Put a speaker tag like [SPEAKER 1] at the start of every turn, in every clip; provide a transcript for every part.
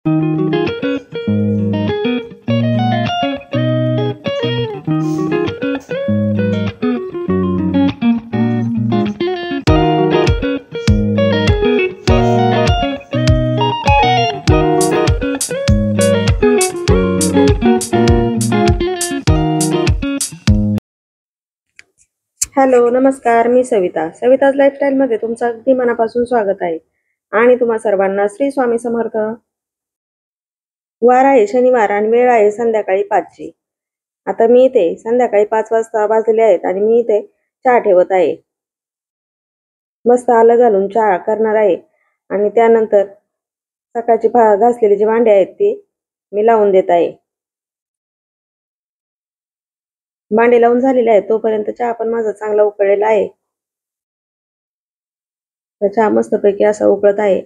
[SPEAKER 1] Hello, नमस्कार. मी सविताज लाईफस्टाईलमध्ये तुमचं अगदी मनापासून स्वागत आहे. आणि तुम्हा सर्वांना श्री स्वामी समर्थ. वार आहे शनिवार आणि वेळ आहे संध्याकाळी 5ची. आता मी इथे संध्याकाळी 5 वाजता वाजले आहेत आणि मी इथे चहा ठेवत आहे. मस्त आलं घालून चहा करणार आहे आणि त्यानंतर सकाळची घासलेली जी भांडी आहेत ती मी लावून देत आहे. भांडे लावून झालेले आहेत तोपर्यंत चहा पण माझा चांगला उकळलेला आहे. चहा मस्तपैकी असा उकळत आहे.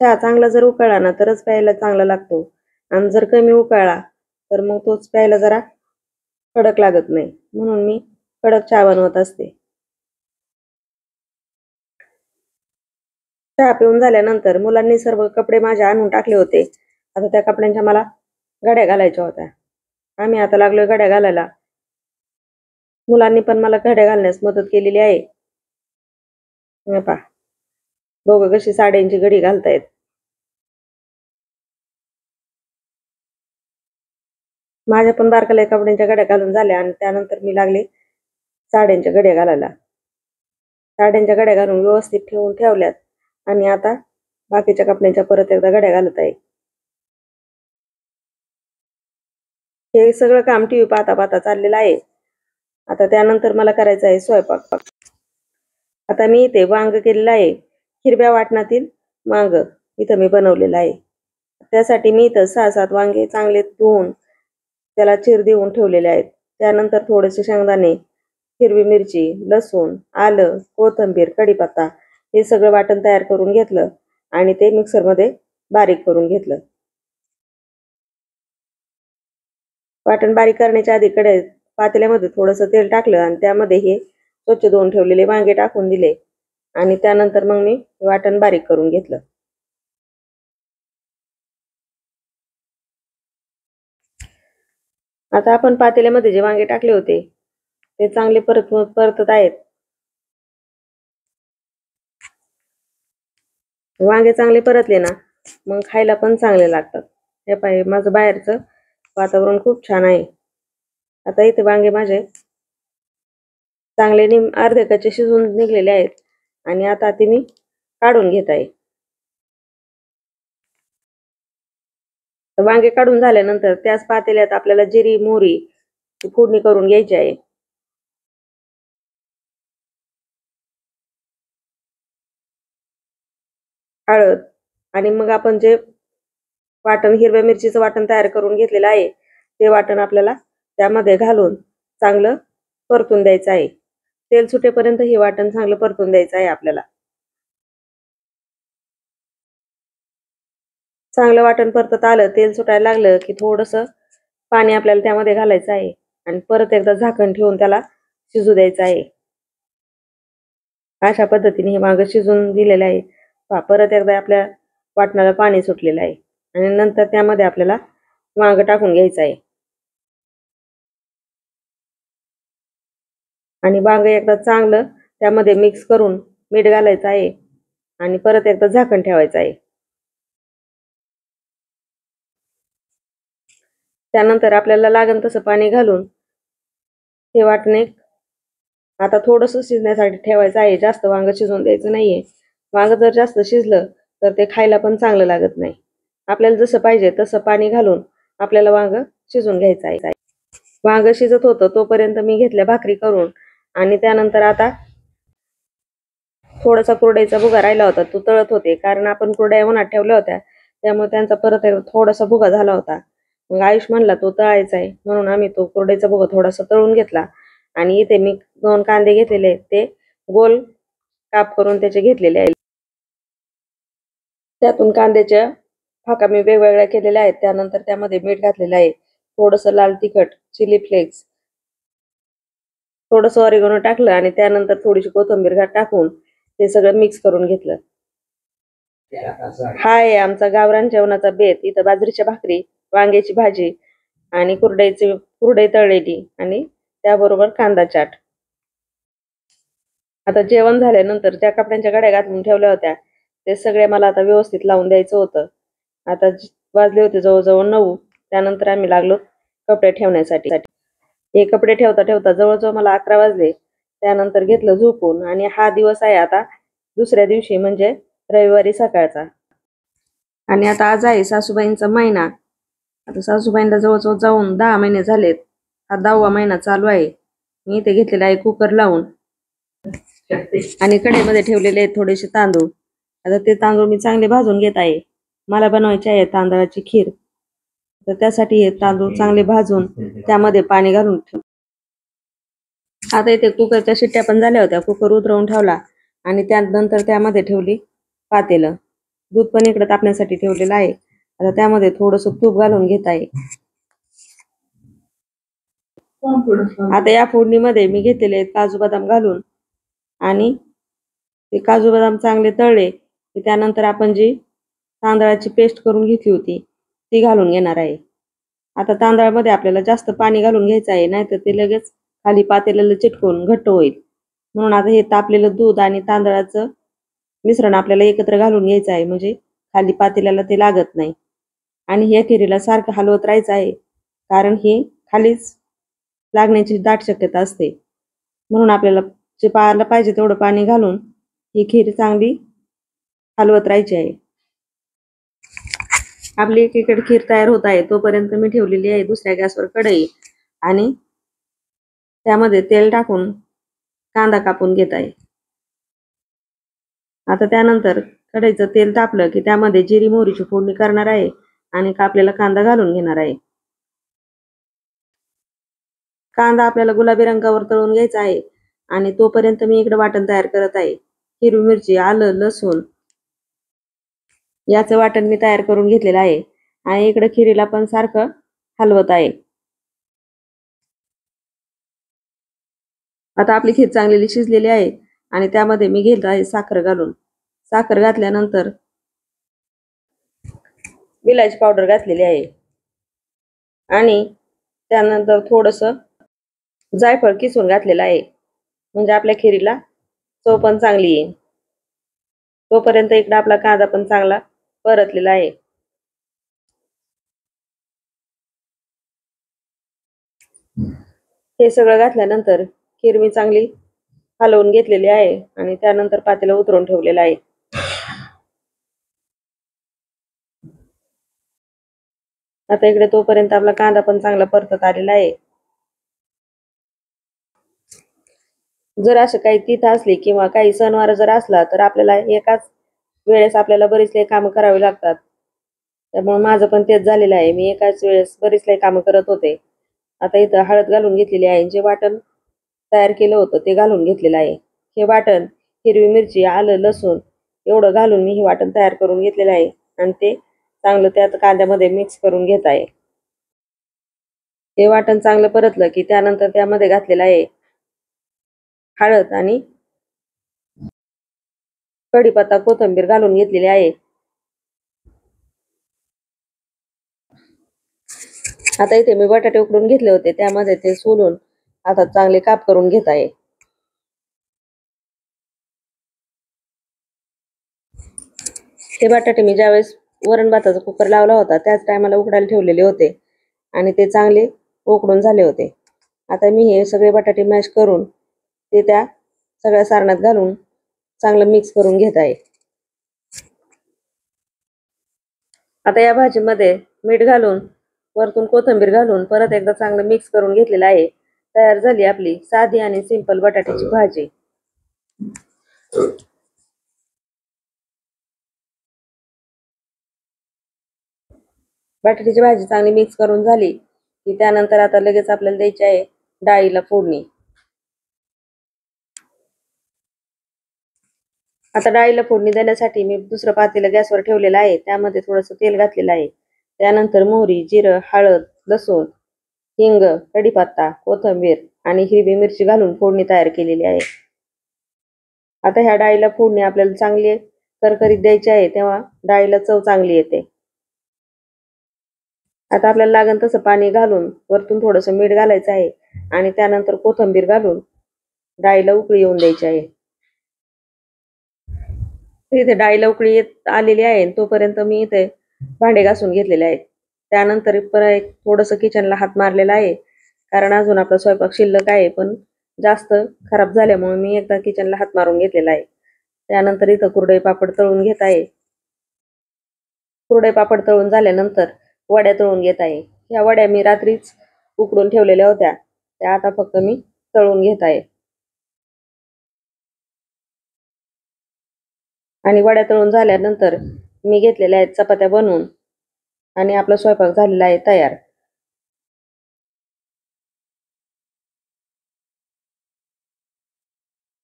[SPEAKER 1] चहा चांगला जर उकळला ना तरच प्यायला चांगला लागतो आणि जर कमी उकळला तर मग तोच प्यायला जरा कडक लागत नाही, म्हणून मी कडक चहा बनवत असते. चहा पिऊन झाल्यानंतर मुलांनी सर्व कपडे माझे आणून टाकले होते. आता त्या कपड्यांच्या मला घड्या घालायच्या होत्या. आम्ही आता लागलोय घड्या घालायला. मुलांनी पण मला घड्या घालण्यास मदत केलेली आहे. पहा दोघं कशी साड्यांची घडी घालतायत. माझ्या पण बारकाल्या कपड्यांच्या घड्या घालून झाल्या आणि त्यानंतर मी लागले साड्यांच्या घड्या घालायला. साड्यांच्या घड्या घालून व्यवस्थित ठेवल्यात आणि आता बाकीच्या कपड्यांच्या परत एकदा घड्या घालत आहे. हे सगळं काम टीव्ही पाहता पाहता चाललेलं आहे. आता त्यानंतर मला करायचं आहे स्वयंपाक. आता मी इथे वांग केलेलं आहे. हिरव्या वाटणातील वांग इथं मी बनवलेलं आहे. त्यासाठी मी इथं 6-7 वांगे चांगले धुवून त्याला चीर देऊन ठेवलेले आहेत. त्यानंतर थोडेसे शेंगदाणे, हिरवी मिरची, लसूण, आलं, कोथिंबीर, कढीपत्ता हे सगळं वाटण तयार करून घेतलं आणि ते मिक्सरमध्ये बारीक करून घेतलं. वाटण बारीक करण्याच्या आधी पातेल्यामध्ये थोडंसं तेल टाकलं आणि त्यामध्ये हे स्वच्छ धुवून ठेवलेले वांगे टाकून दिले आणि त्यानंतर मग मी वाटण बारीक करून घेतलं. आता आपण पातेल्यामध्ये जे वांगे टाकले होते ते चांगले परतत आहेत. वांगे चांगले परतले ना मग खायला पण चांगले लागतात. हे पाहिजे माझं बाहेरचं वातावरण खूप छान आहे. आता इथे वांगे माझे चांगले अर्धे कच्चे शिजून निघलेले आहेत आणि आता ते मी काढून घेत आहे. वांगे काढून झाल्यानंतर त्याच पातेल्यात आपल्याला जिरी मोहरी फोडणी करून घ्यायची आहे. हळद आणि मग आपण जे वाटण हिरव्या मिरचीचं वाटण तयार करून घेतलेलं आहे ते वाटण आपल्याला त्यामध्ये घालून चांगलं परतून द्यायचं आहे. तेल सुटेपर्यंत हे वाटण चांगलं परतून द्यायचं आहे आपल्याला. चांगलं वाटण परतत आलं, तेल सुटायला लागलं की थोडंसं पाणी आपल्याला त्यामध्ये घालायचं आहे आणि परत एकदा झाकण ठेवून त्याला शिजू द्यायचं आहे. अशा पद्धतीने हे वांग शिजून दिलेलं आहे. परत एकदा आपल्या वाटणाला पाणी सुटलेलं आहे आणि नंतर त्यामध्ये आपल्याला वांग टाकून घ्यायचं आहे आणि वांग एकदा चांगलं त्यामध्ये मिक्स करून मीठ घालायचं आहे आणि परत एकदा झाकण ठेवायचं आहे. त्यानंतर आपल्याला लागेल तसं पाणी घालून हे वाटणे आता थोडंसं शिजण्यासाठी ठेवायचं आहे. जास्त वांग शिजवून द्यायचं नाहीये. वांग जर जास्त शिजलं तर ते खायला पण चांगलं लागत नाही. आपल्याला जसं पाहिजे तसं पाणी घालून आपल्याला वांग शिजवून घ्यायचं आहे. वांग शिजत होतं तोपर्यंत मी घेतल्या भाकरी करून आणि त्यानंतर आता थोडासा कुरडईचा भुगा राहिला होता तो तळत होते, कारण आपण कुरडया उन्हात ठेवल्या होत्या त्यामुळे त्यांचा परत थोडासा भुगा झाला होता. मग आयुष म्हणला तो तळायचा आहे म्हणून आम्ही तो कुरडईचा भुगा थोडासा तळून घेतला आणि इथे मी 2 कांदे घेतलेले आहेत ते गोल काप करून त्याचे घेतलेले आहेत. त्यातून कांद्याच्या फाका मी वेगवेगळ्या केलेल्या आहेत. त्यानंतर त्यामध्ये मीठ घातलेलं आहे, थोडंसं लाल तिखट, चिली फ्लेक्स, थोडंसं ऑरिगॅनो टाकलं आणि त्यानंतर थोडीशी कोथिंबीर टाकून ते सगळं मिक्स करून घेतलं. हा आहे आमचा गावरान जेवणाचा बेत. इथं बाजरीच्या भाकरी, वांग्याची भाजी आणि कुरडई तळलेली आणि त्याबरोबर कांदा चाट. आता जेवण झाल्यानंतर ज्या कपड्यांच्या घड्या घालून ठेवल्या होत्या ते सगळे मला आता व्यवस्थित लावून द्यायचं होतं. आता वाजले होते जवळजवळ 9. त्यानंतर आम्ही लागलो कपडे ठेवण्यासाठी. हे कपडे ठेवता ठेवता जवळजवळ मला 11 वाजले. त्यानंतर घेतलं झोपून आणि हा दिवस आहे आता दुसऱ्या दिवशी म्हणजे रविवारी सकाळचा. आणि आता आज आहे सासूबाईंचा महिना. आता सासूबाईंना जवळजवळ जाऊन 10 महिने झालेत. हा 10वा महिना चालू आहे. मी इथे घेतलेला आहे कुकर लावून आणि कढईमध्ये ठेवलेले आहेत थोडेसे तांदूळ. आता ते तांदूळ मी चांगले भाजून घेत आहे. मला बनवायची आहे तांदळाची खीर. तर त्यासाठी हे तांदूळ चांगले भाजून त्यामध्ये पाणी घालून ठेव. आता इथे कुकरच्या शिट्ट्या पण झाल्या होत्या. कुकर उतरवून ठेवला आणि त्यानंतर त्यामध्ये ठेवली पातेलं. दूध पण इकडे तापण्यासाठी ठेवलेलं आहे. आता त्यामध्ये थोडंसं तूप घालून घेत आहे. आता या फोडणीमध्ये मी घेतलेले काजू बदाम घालून आणि ते काजू बदाम चांगले तळले की त्यानंतर आपण जी तांदळाची पेस्ट करून घेतली होती ती घालून घेणार आहे. आता तांदळामध्ये आपल्याला जास्त पाणी घालून घ्यायचं आहे, नाहीतर ते लगेच खाली पातेल्याला चिटकून घट्ट होईल. म्हणून आता हे तापलेलं दूध आणि तांदळाचं मिश्रण आपल्याला एकत्र घालून घ्यायचं आहे, म्हणजे खाली पातेल्याला ते लागत नाही. आणि ह्या खिरीला सारखं हलवत राहायचं आहे, कारण ही खालीच लागण्याची दाट शक्यता असते. म्हणून आपल्याला जे पाहायला पाहिजे तेवढं पाणी घालून ही खीर चांगली हलवत राहायची आहे. आपली एकीकडे खीर तयार होत आहे तोपर्यंत मी ठेवलेली आहे दुसऱ्या गॅसवर कढई आणि त्यामध्ये तेल टाकून कांदा कापून घेत आहे. आता त्यानंतर कढईचं तेल तापलं की त्यामध्ये जिरी मोहरीची फोडणी करणार आहे आणि कापलेला कांदा घालून घेणार आहे. कांदा आपल्याला गुलाबी रंगावर तळून घ्यायचा आहे आणि तोपर्यंत मी इकडे वाटण तयार करत आहे. हिरवी मिरची, आलं, लसूण याचं वाटण मी तयार करून घेतलेलं आहे आणि इकडे खिरीला पण सारखं हलवत आहे. आता आपली खीर चांगलेली शिजलेली आहे आणि त्यामध्ये मी घेत आहे साखर घालून. साखर घातल्यानंतर विलायची पावडर घातलेली आहे आणि त्यानंतर थोडंसं जायफळ किसून घातलेलं आहे, म्हणजे आपल्या खिरीला चव पण चांगली येईल. तोपर्यंत इकडे आपला कांदा पण चांगला परतलेला आहे. हे सगळं घातल्यानंतर खीर मी चांगली हलवून घेतलेली आहे आणि त्यानंतर पातेलं उतरवून ठेवलेलं आहे. आता इकडे तोपर्यंत आपला कांदा पण चांगला परतत आलेला आहे. जर असं काही तिथं असली किंवा काही सणवार जर असला तर आपल्याला एकाच वेळेस आपल्याला बरीच काही कामं करावी लागतात. त्यामुळे माझं पण तेच झालेलं आहे. मी एकाच वेळेस बरीच काही कामं करत होते. आता इथं हळद घालून घेतलेली आहे. जे वाटण तयार केलं होतं ते घालून घेतलेलं आहे. हे वाटण हिरवी मिरची, आलं, लसूण एवढं घालून मी हे वाटण तयार करून घेतलेलं आहे आणि ते चांगलं त्यात कांद्यामध्ये मिक्स करून घेत आहे. हे वाटण चांगलं परतलं की त्यानंतर त्यामध्ये घातलेलं आहे हळद आणि कढीपत्ता, कोथिंबीर घालून घेतलेली आहे. आता इथे मी बटाटे उकडून घेतले होते त्यामध्ये ते सोलून आता चांगले काप करून घेत आहे. ते बटाटे मी ज्यावेळेस वरण भाताचा कुकर लावला होता त्याच टायमाला उकडायला ठेवलेले होते आणि ते चांगले उकडून झाले होते. आता मी हे सगळे बटाटे मॅश करून ते त्या सगळ्या सारणात घालून चांगलं मिक्स करून घेत आहे. आता या भाजीमध्ये मीठ घालून वरतून कोथिंबीर घालून परत एकदा चांगलं मिक्स करून घेतलेलं आहे. तयार झाली आपली साधी आणि सिंपल बटाट्याची भाजी. बटाट्याची भाजी चांगली मिक्स करून झाली की त्यानंतर आता लगेच आपल्याला द्यायची आहे डाळीला फोडणी. आता डाळीला फोडणी देण्यासाठी मी दुसरं पातेलं गॅसवर ठेवलेलं आहे. त्यामध्ये थोडंसं तेल घातलेलं आहे. त्यानंतर मोहरी, जिरं, हळद, लसूण, हिंग, कढीपत्ता, कोथिंबीर आणि हिरवी मिरची घालून फोडणी तयार केलेली आहे. आता ह्या डाळीला फोडणी आपल्याला चांगली करकरीत द्यायची आहे, तेव्हा डाळीला चव चांगली येते. आता आपल्याला लागेल तसं पाणी घालून वरतून थोडंसं मीठ घालायचं आहे आणि त्यानंतर कोथिंबीर घालून डाळीला उकळी येऊन द्यायची आहे. इथे डाळीला उकळी येत आलेली आहे, तोपर्यंत मी इथे भांडे घासून घेतलेले आहेत. त्यानंतर परत थोडंसं किचनला हात मारलेला आहे, कारण अजून आपला स्वयंपाक शिल्लक आहे, पण जास्त खराब झाल्यामुळे मी एकदा किचनला हात मारून घेतलेला आहे. त्यानंतर इथं कुरडई पापड तळून घेत आहे. कुरडई पापड तळून झाल्यानंतर वड्या तळून घेत आहे. ह्या वड्या मी रात्रीच उकडून ठेवलेल्या होत्या, त्या आता फक्त मी तळून घेत आहे. आणि वड्या तळून झाल्यानंतर मी घेतलेल्या आहेत चपात्या बनवून आणि आपला स्वयंपाक झालेला आहे तयार.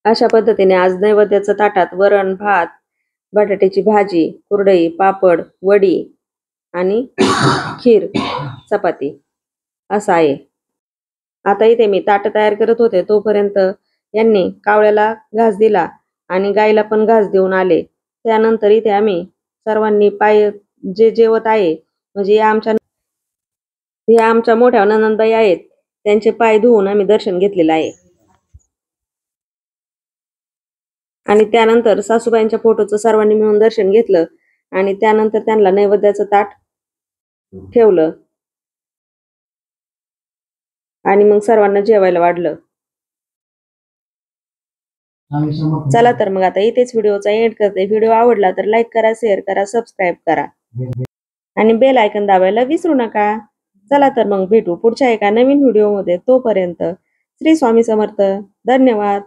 [SPEAKER 1] अशा पद्धतीने आज नैवेद्याच्या ताटात वरण, भात, बटाट्याची भाजी, कुरडई, पापड, वडी आणि खीर, चपाती असं आहे. आता इथे मी ताट तयार करत होते, तोपर्यंत यांनी कावळ्याला घास दिला आणि गाईला पण घास देऊन आले. त्यानंतर इथे आम्ही सर्वांनी पाय जे जेवत आहे, म्हणजे या आमच्या मोठ्या नणंदबाई आहेत, त्यांचे पाय धुवून आम्ही दर्शन घेतलेलं आहे. आणि त्यानंतर सासूबाईंच्या फोटोचं सर्वांनी मिळून दर्शन घेतलं आणि त्यानंतर त्यांना नैवेद्याचं ताट ठेवलं आणि मग सर्वांना जेवायला वाढलं. चला तर मग आता इथेच व्हिडिओचा एंड करते. व्हिडिओ आवडला तर लाईक करा, शेअर करा, सबस्क्राईब करा आणि बेल आयकन दाबायला विसरू नका. चला तर मग भेटू पुढच्या एका नवीन व्हिडिओमध्ये. तोपर्यंत श्री स्वामी समर्थ. धन्यवाद.